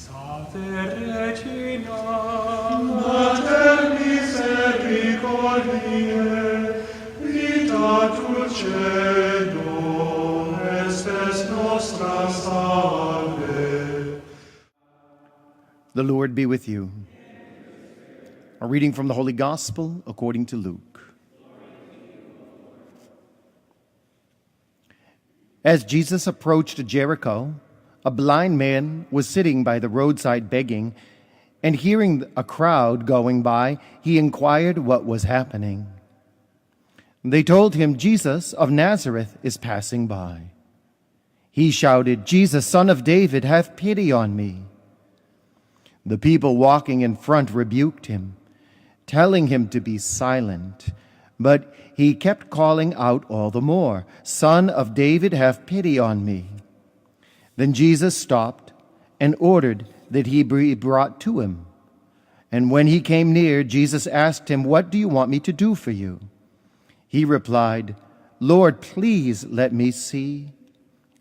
Salve Regina, Mater misericordiae, vita dulcedo, estes nostra salve. The Lord be with you. A reading from the Holy Gospel according to Luke. As Jesus approached Jericho, a blind man was sitting by the roadside begging, and hearing a crowd going by, he inquired what was happening. They told him, Jesus of Nazareth is passing by. He shouted, Jesus, Son of David, have pity on me. The people walking in front rebuked him, telling him to be silent. But he kept calling out all the more, Son of David, have pity on me. Then Jesus stopped and ordered that he be brought to him. And when he came near, Jesus asked him, What do you want me to do for you? He replied, Lord, please let me see.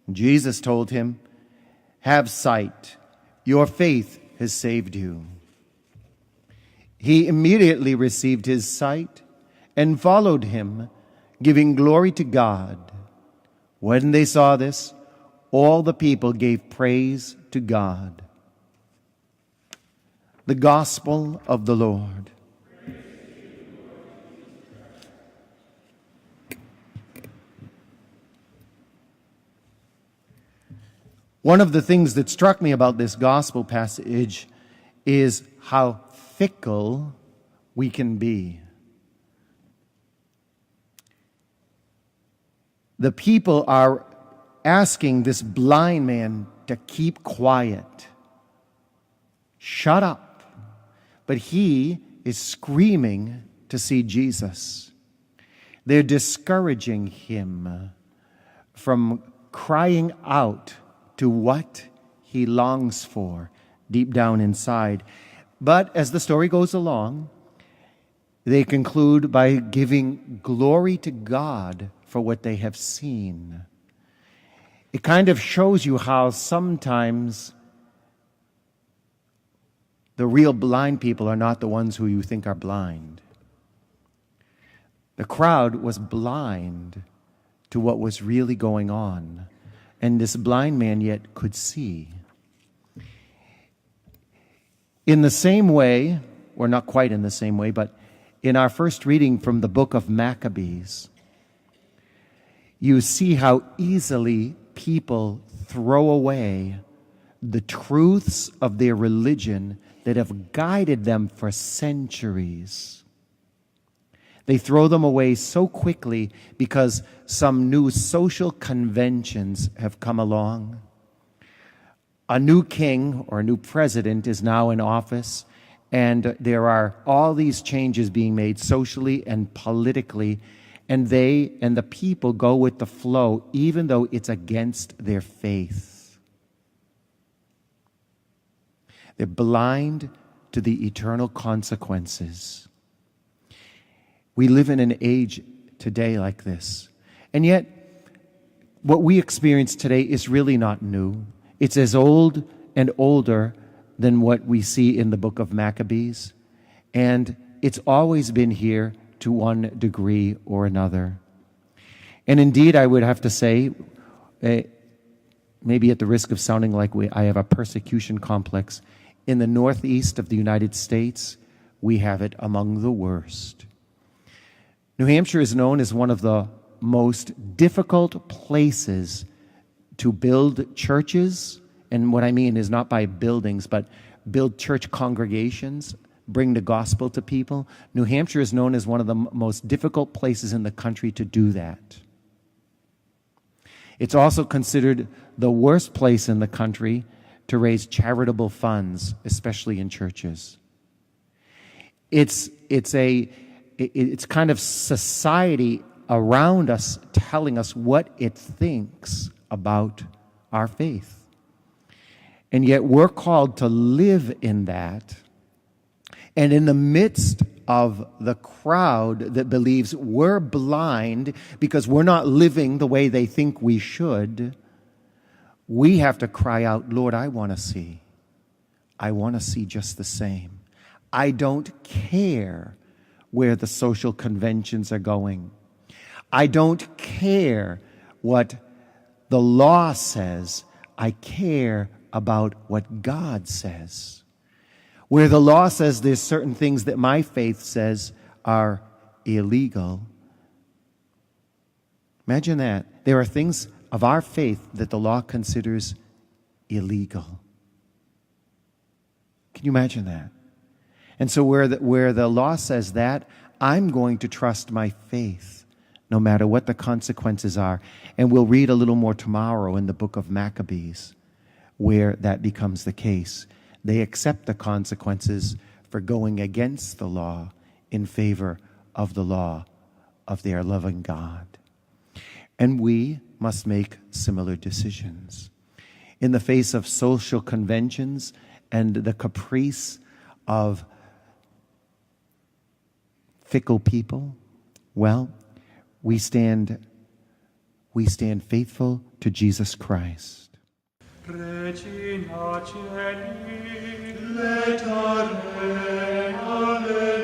Jesus told him, Have sight, your faith has saved you. He immediately received his sight and followed him, giving glory to God. When they saw this, all the people gave praise to God. The Gospel of the Lord. One of the things that struck me about this Gospel passage is how fickle we can be. The people are asking this blind man to keep quiet. Shut up. But he is screaming to see Jesus. They're discouraging him from crying out to what he longs for deep down inside. But as the story goes along, they conclude by giving glory to God for what they have seen. It kind of shows you how sometimes the real blind people are not the ones who you think are blind. The crowd was blind to what was really going on, and this blind man yet could see. In the same way, or not quite in the same way, but in our first reading from the book of Maccabees, you see how easily people throw away the truths of their religion that have guided them for centuries. They throw them away so quickly because some new social conventions have come along. A new king or a new president is now in office, and there are all these changes being made socially and politically, and they and the people go with the flow, even though it's against their faith. They're blind to the eternal consequences. We live in an age today like this. And yet, what we experience today is really not new. It's as old and older than what we see in the book of Maccabees. And it's always been here to one degree or another. And indeed, I would have to say, maybe at the risk of sounding like I have a persecution complex, in the northeast of the United States, we have it among the worst. New Hampshire is known as one of the most difficult places to build churches, and what I mean is not by buildings, but build church congregations, bring the gospel to people. New Hampshire is known as one of the most difficult places in the country to do that. It's also considered the worst place in the country to raise charitable funds, especially in churches. It's kind of society around us telling us what it thinks about our faith. And yet we're called to live in that. And in the midst of the crowd that believes we're blind because we're not living the way they think we should, we have to cry out, Lord, I want to see. I want to see just the same. I don't care where the social conventions are going. I don't care what the law says. I care about what God says. Where the law says there's certain things that my faith says are illegal. Imagine that. There are things of our faith that the law considers illegal. Can you imagine that? And so where the law says that, I'm going to trust my faith, no matter what the consequences are. And we'll read a little more tomorrow in the book of Maccabees, where that becomes the case. They accept the consequences for going against the law in favor of the law of their loving God. And we must make similar decisions. In the face of social conventions and the caprice of fickle people, well, we stand faithful to Jesus Christ. Regina Celi, letare, alleluia.